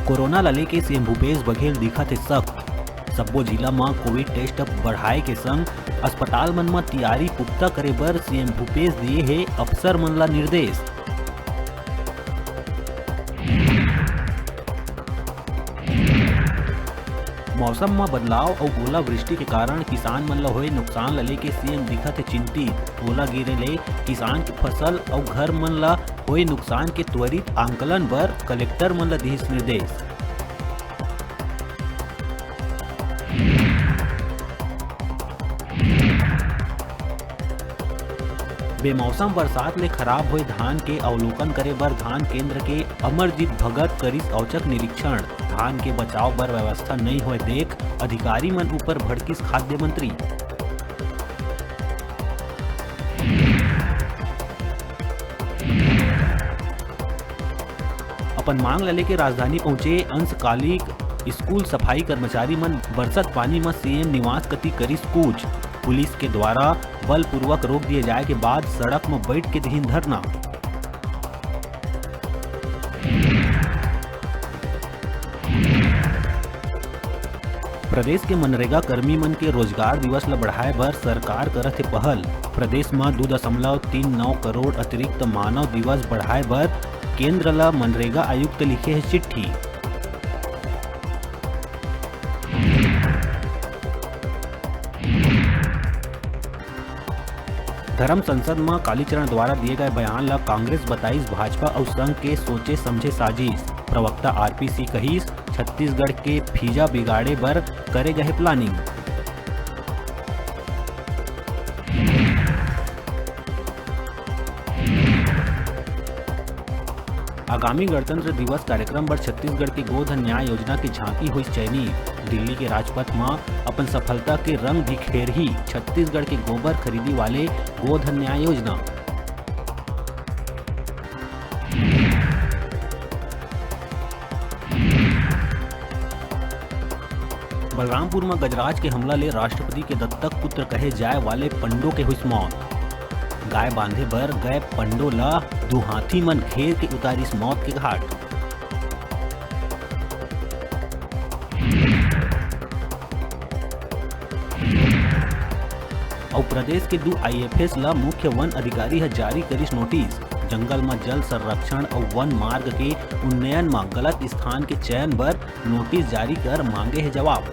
Corona ल लेके CM Bhupesh Baghel दिखत हे सख्त। सब्बो जिला म कोविड टेस्ट बढ़ाए के संग अस्पताल मन म तैयारी पुख्ता करे बर सीएम भूपेश दिए हे अफसर मन ला निर्देश। मौसम में बदलाव और ओलावृष्टि के कारण किसान मन ला होए नुकसान ल लेके सीएम दिखत हे चिंतित। ओला गिरे ले किसान के फसल और घर मन ला होए नुकसान के त्वरित आंकलन बर कलेक्टर मन ला दिस निर्देश। बेमौसम बरसात ले खराब हुए धान के अवलोकन करे बर धान केंद्र के अमरजीत भगत करिस औचक निरीक्षण। धान के बचाव बर व्यवस्था नहीं होए देख अधिकारी मन ऊपर भड़किस खाद्य मंत्री। अपन मांग ल लेके राजधानी पहुंचे अंशकालिक स्कूल सफाई कर्मचारी मन बरसत पानी में सीएम निवास कति करिस कूच। पुलिस के द्वारा बलपूर्वक रोक दिए जाए के बाद सड़क में बैठ के दीन धरना। प्रदेश के मनरेगा कर्मी मन के रोजगार दिवस ल बढ़ाए बर सरकार करत हे पहल। प्रदेश में 2.39 करोड़ अतिरिक्त मानव दिवस बढ़ाए बर केंद्र ला मनरेगा आयुक्त लिखे है चिट्ठी। धर्म संसद में कालीचरण द्वारा दिए गए बयान ला कांग्रेस बताइस भाजपा और संघ के सोचे समझे साजिश। प्रवक्ता आरपीसी कहिस छत्तीसगढ़ के फीजा बिगाड़े बर करे गए प्लानिंग। आगामी गणतंत्र दिवस कार्यक्रम पर छत्तीसगढ़ के गोधन न्याय योजना की झांकी हुई चयनित। दिल्ली के राजपथ में अपन सफलता के रंग बिखेर ही छत्तीसगढ़ के गोबर खरीदी वाले गोधन न्याय योजना। बलरामपुर में गजराज के हमला ले राष्ट्रपति के दत्तक पुत्र कहे जाए वाले पंडो के हुई मौत। गाय बांधे बर गए पंडो ला दुहाथी मन घेर के उतारिस मौत के घाट। और प्रदेश के 2 आईएफएस ला मुख्य वन अधिकारी है जारी करिस नोटिस। जंगल में जल संरक्षण और वन मार्ग के उन्नयन में गलत स्थान के चयन बर नोटिस जारी कर मांगे है जवाब।